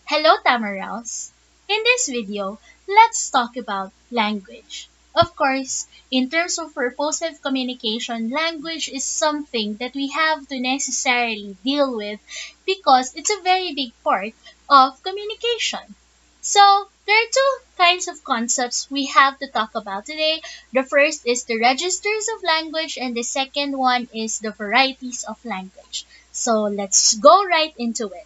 Hello, Tamaraos. In this video, let's talk about language. Of course, in terms of purposive communication, language is something that we have to necessarily deal with because it's a very big part of communication. So, there are two kinds of concepts we have to talk about today. The first is the registers of language, and the second one is the varieties of language. So, let's go right into it.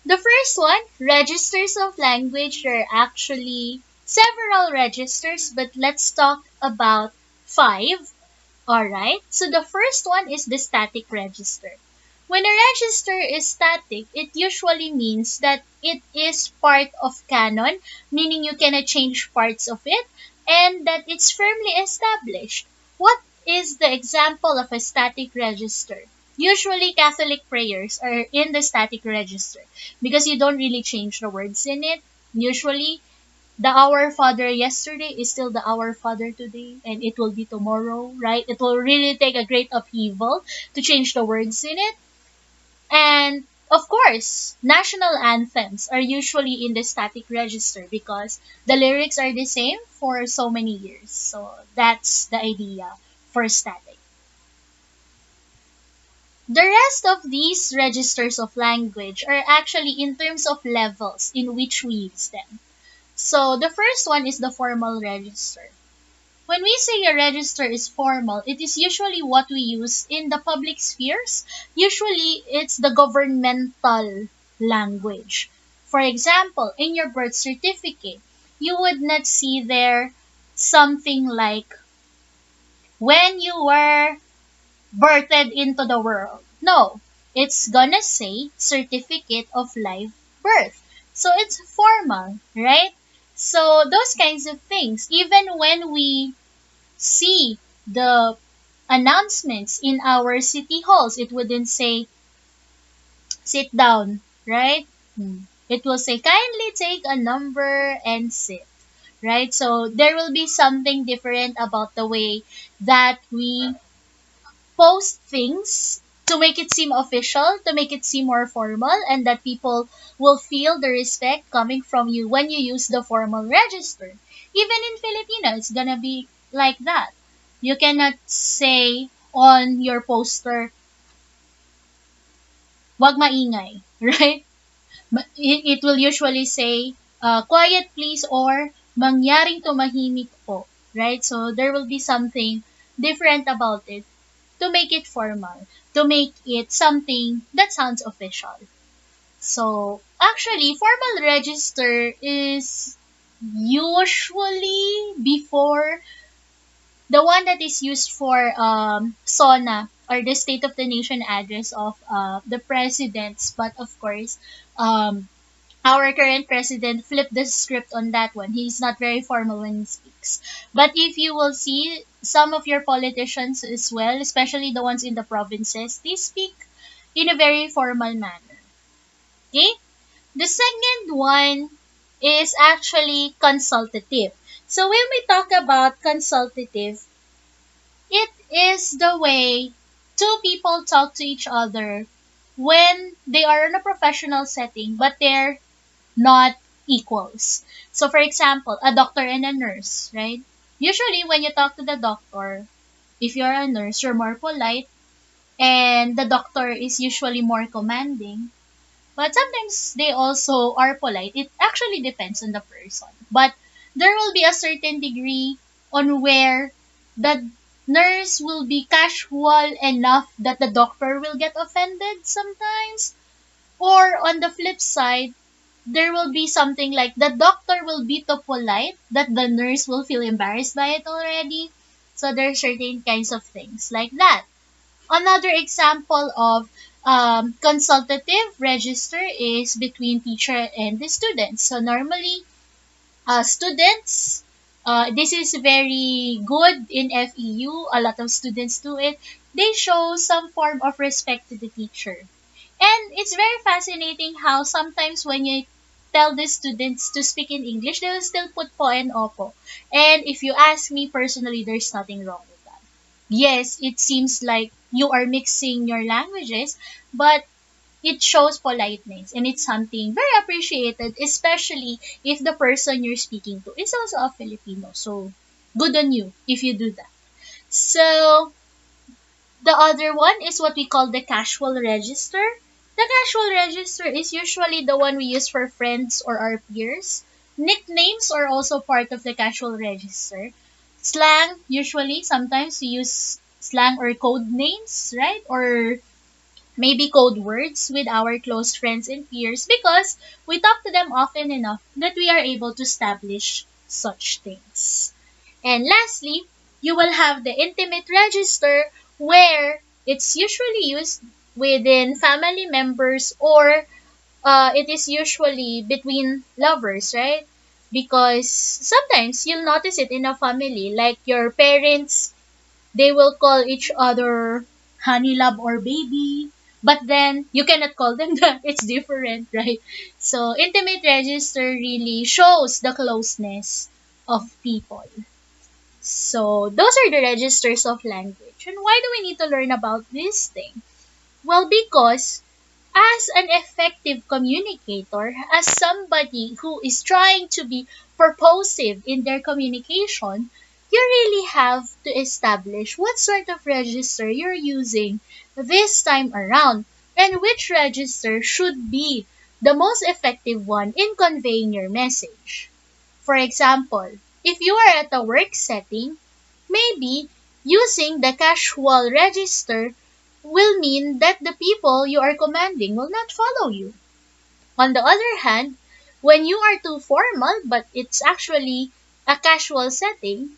The first one, registers of language. There are actually several registers, but let's talk about five. Alright, so the first one is the static register. When a register is static, it usually means that it is part of canon, meaning you cannot change parts of it, and that it's firmly established. What is the example of a static register? Usually, Catholic prayers are in the static register because you don't really change the words in it. Usually, the Our Father yesterday is still the Our Father today, and it will be tomorrow, right? It will really take a great upheaval to change the words in it. And of course, national anthems are usually in the static register because the lyrics are the same for so many years. So that's the idea for static. The rest of these registers of language are actually in terms of levels in which we use them. So the first one is the formal register. When we say a register is formal, it is usually what we use in the public spheres. Usually, it's the governmental language. For example, in your birth certificate, you would not see there something like when you were birthed into the world. No, it's gonna say certificate of live birth. So it's formal, right? So those kinds of things, even when we see the announcements in our city halls, it wouldn't say sit down, right? It will say kindly take a number and sit, right? So there will be something different about the way that we post things to make it seem official, to make it seem more formal, and that people will feel the respect coming from you when you use the formal register. Even in Filipino, it's gonna be like that. You cannot say on your poster, wag maingay, right? But it will usually say, quiet please, or mangyaring tumahimik po, right? So there will be something different about it to make it formal, to make it something that sounds official. So actually, formal register is usually before the one that is used for SONA, or the State of the Nation address of the presidents. But of course, um, our current president flipped the script on that one. He's not very formal when he speaks. But if you will see some of your politicians as well, especially the ones in the provinces, they speak in a very formal manner. Okay? The second one is actually consultative. So when we talk about consultative, it is the way two people talk to each other when they are in a professional setting, but they're not equals. So, for example, a doctor and a nurse, right? Usually, when you talk to the doctor, if you're a nurse, you're more polite, and the doctor is usually more commanding. But sometimes they also are polite. It actually depends on the person. But there will be a certain degree on where the nurse will be casual enough that the doctor will get offended sometimes. Or on the flip side, there will be something like the doctor will be too polite that the nurse will feel embarrassed by it already. So there are certain kinds of things like that. Another example of consultative register is between teacher and the students. So normally, students, this is very good in FEU. A lot of students do it. They show some form of respect to the teacher. And it's very fascinating how sometimes when you tell the students to speak in English, they will still put po and opo. And if you ask me personally, there's nothing wrong with that. Yes, it seems like you are mixing your languages, but it shows politeness and it's something very appreciated, especially if the person you're speaking to is also a Filipino. So good on you if you do that. So the other one is what we call the casual register. The casual register is usually the one we use for friends or our peers. Nicknames are also part of the casual register. Slang, usually, sometimes we use slang or code names, right? Or maybe code words with our close friends and peers because we talk to them often enough that we are able to establish such things. And lastly, you will have the intimate register where it's usually used within family members or it is usually between lovers, right? Because sometimes you'll notice it in a family, like your parents, they will call each other honey love or baby, but then you cannot call them that. It's different, right? So intimate register really shows the closeness of people. So those are the registers of language. And why do we need to learn about this thing? Well, because as an effective communicator, as somebody who is trying to be purposive in their communication, you really have to establish what sort of register you're using this time around and which register should be the most effective one in conveying your message. For example, if you are at a work setting, maybe using the casual register will mean that the people you are commanding will not follow you. On the other hand, when you are too formal but it's actually a casual setting,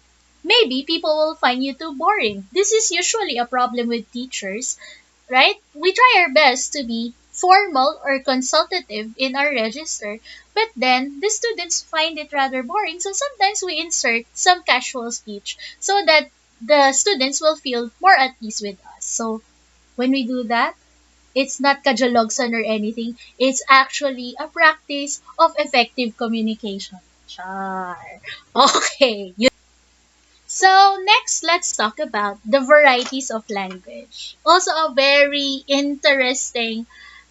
maybe people will find you too boring. This is usually a problem with teachers, right? We try our best to be formal or consultative in our register, but then the students find it rather boring. So sometimes we insert some casual speech so that the students will feel more at ease with us. So when we do that, it's not kajalogsan or anything. It's actually a practice of effective communication. Char. Okay. So next, let's talk about the varieties of language. Also a very interesting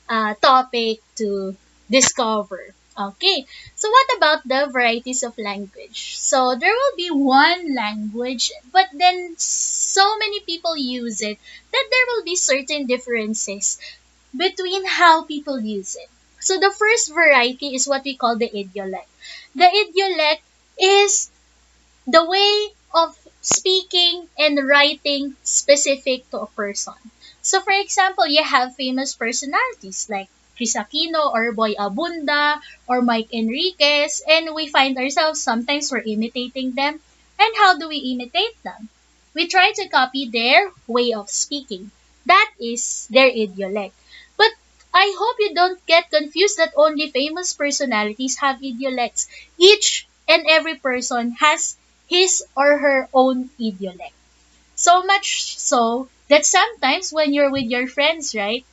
topic to discover. Okay, so what about the varieties of language? So there will be one language, but then so many people use it that there will be certain differences between how people use it. So the first variety is what we call the idiolect. The idiolect is the way of speaking and writing specific to a person. So, for example, you have famous personalities like Chris Aquino or Boy Abunda or Mike Enriquez, and we find ourselves sometimes we're imitating them. And how do we imitate them? We try to copy their way of speaking. That is their idiolect. But I hope you don't get confused that only famous personalities have idiolects. Each and every person has his or her own idiolect. So much so that sometimes when you're with your friends, right,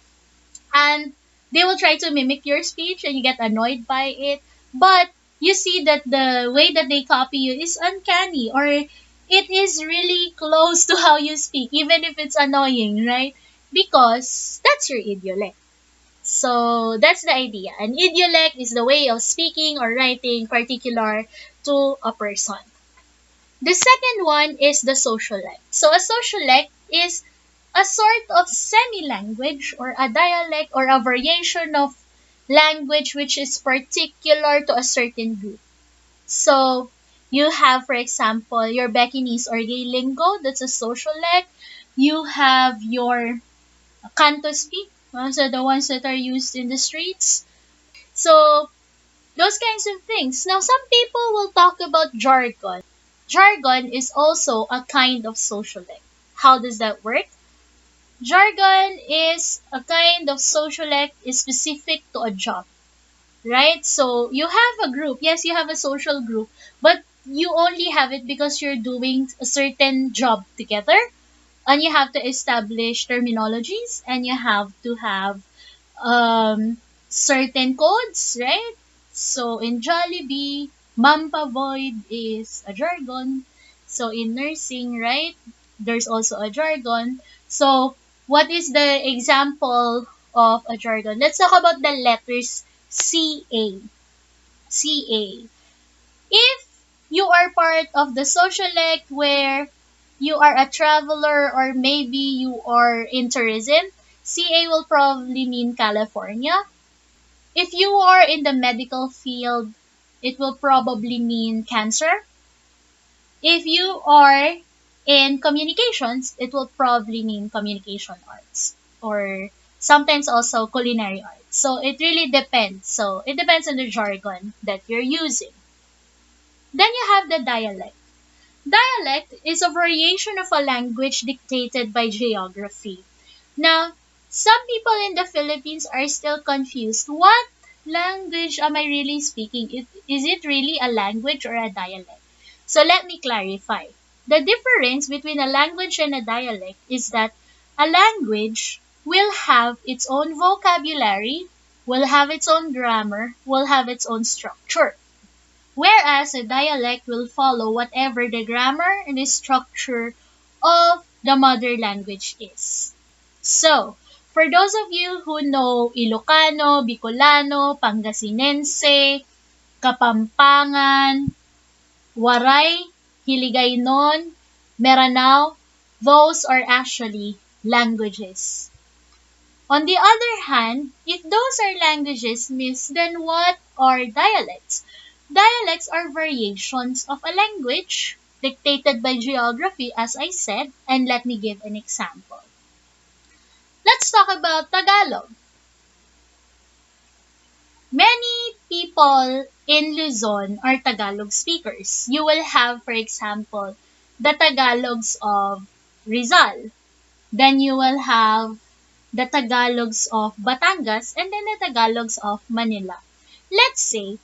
and they will try to mimic your speech and you get annoyed by it, but you see that the way that they copy you is uncanny or it is really close to how you speak, even if it's annoying, right? Because that's your idiolect. So that's the idea. An idiolect is the way of speaking or writing particular to a person. The second one is the sociolect. So a sociolect is a sort of semi-language or a dialect or a variation of language which is particular to a certain group. So you have, for example, your Bekinese or gay lingo, that's a sociolect. You have your Canto speak, those are the ones that are used in the streets. So those kinds of things. Now, some people will talk about jargon. Jargon is also a kind of sociolect. How does that work? Jargon is a kind of sociolect is specific to a job, right? So you have a group. Yes, you have a social group, but you only have it because you're doing a certain job together, and you have to establish terminologies, and you have to have certain codes, right? So in Jollibee, Mampa Void is a jargon. So in nursing, right, there's also a jargon. So what is the example of a jargon. Let's talk about the letters CA. CA. If you are part of the socialite where you are a traveler or maybe you are in tourism, CA will probably mean California. If you are in the medical field, it will probably mean cancer. If you are in communications, it will probably mean communication arts or sometimes also culinary arts. So it really depends. So it depends on the jargon that you're using. Then you have the dialect. Dialect is a variation of a language dictated by geography. Now, some people in the Philippines are still confused. What language am I really speaking? Is it really a language or a dialect? So let me clarify. The difference between a language and a dialect is that a language will have its own vocabulary, will have its own grammar, will have its own structure. Whereas a dialect will follow whatever the grammar and the structure of the mother language is. So, for those of you who know Ilocano, Bicolano, Pangasinense, Kapampangan, Waray, Hiligaynon, Meranao, those are actually languages. On the other hand, if those are languages, miss, then what are dialects? Dialects are variations of a language dictated by geography, as I said, and let me give an example. Let's talk about Tagalog. Many people in Luzon are Tagalog speakers. You will have, for example, the Tagalogs of Rizal. Then you will have the Tagalogs of Batangas and then the Tagalogs of Manila. Let's say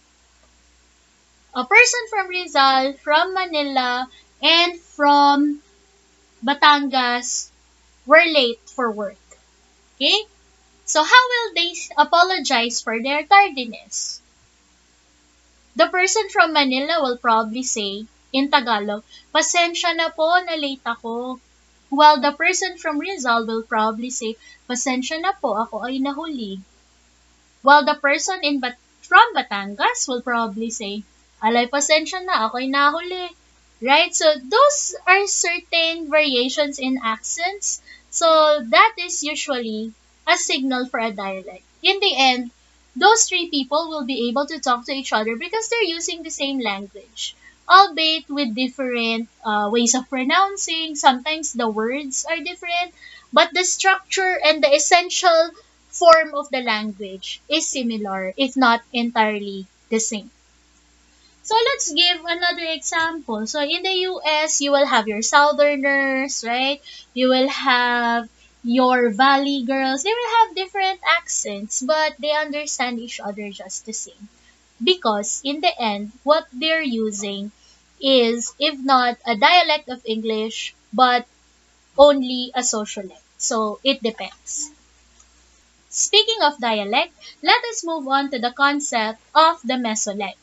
a person from Rizal, from Manila, and from Batangas were late for work. Okay? So how will they apologize for their tardiness? The person from Manila will probably say in Tagalog, pasensya na po na late ako. While the person from Rizal will probably say, pasensya na po, ako ay nahuli. While the person from Batangas will probably say, alay pasensya na, ako'y nahuli. Right? So, those are certain variations in accents. So, that is usually a signal for a dialect. In the end, those three people will be able to talk to each other because they're using the same language, albeit with different ways of pronouncing. Sometimes the words are different, but the structure and the essential form of the language is similar, if not entirely the same. So let's give another example. So in the US, you will have your Southerners, right? You will have your Valley girls. They will have different accents, but they understand each other just the same. Because in the end, what they're using is, if not a dialect of English, but only a sociolect. So it depends. Speaking of dialect, let us move on to the concept of the mesolect.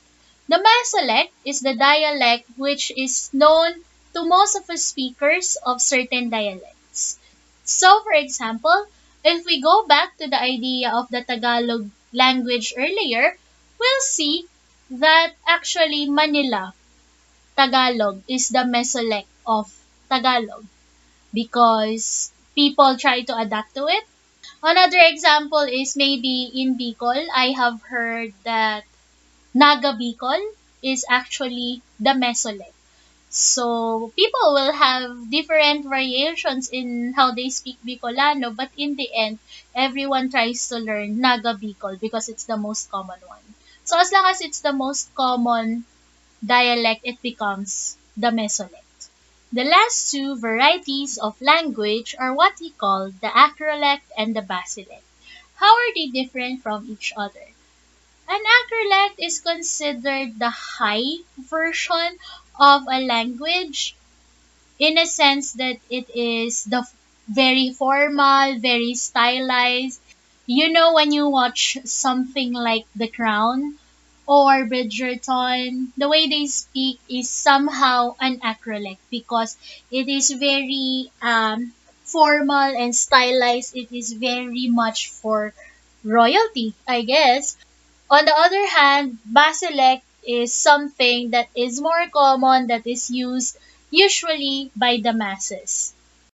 The mesolect is the dialect which is known to most of the speakers of certain dialects. So, for example, if we go back to the idea of the Tagalog language earlier, we'll see that actually Manila Tagalog is the mesolect of Tagalog because people try to adapt to it. Another example is maybe in Bicol, I have heard that Naga Bicol is actually the mesolect. So people will have different variations in how they speak Bicolano, but in the end, everyone tries to learn Naga Bicol because it's the most common one. So as long as it's the most common dialect, it becomes the mesolect. The last two varieties of language are what we call the acrolect and the basilect. How are they different from each other? An acrolect is considered the high version of a language in a sense that it is the very formal, very stylized. You know, when you watch something like The Crown or Bridgerton, the way they speak is somehow an acrolect because it is very formal and stylized. It is very much for royalty, I guess. On the other hand, Basilic is something that is more common, that is used usually by the masses.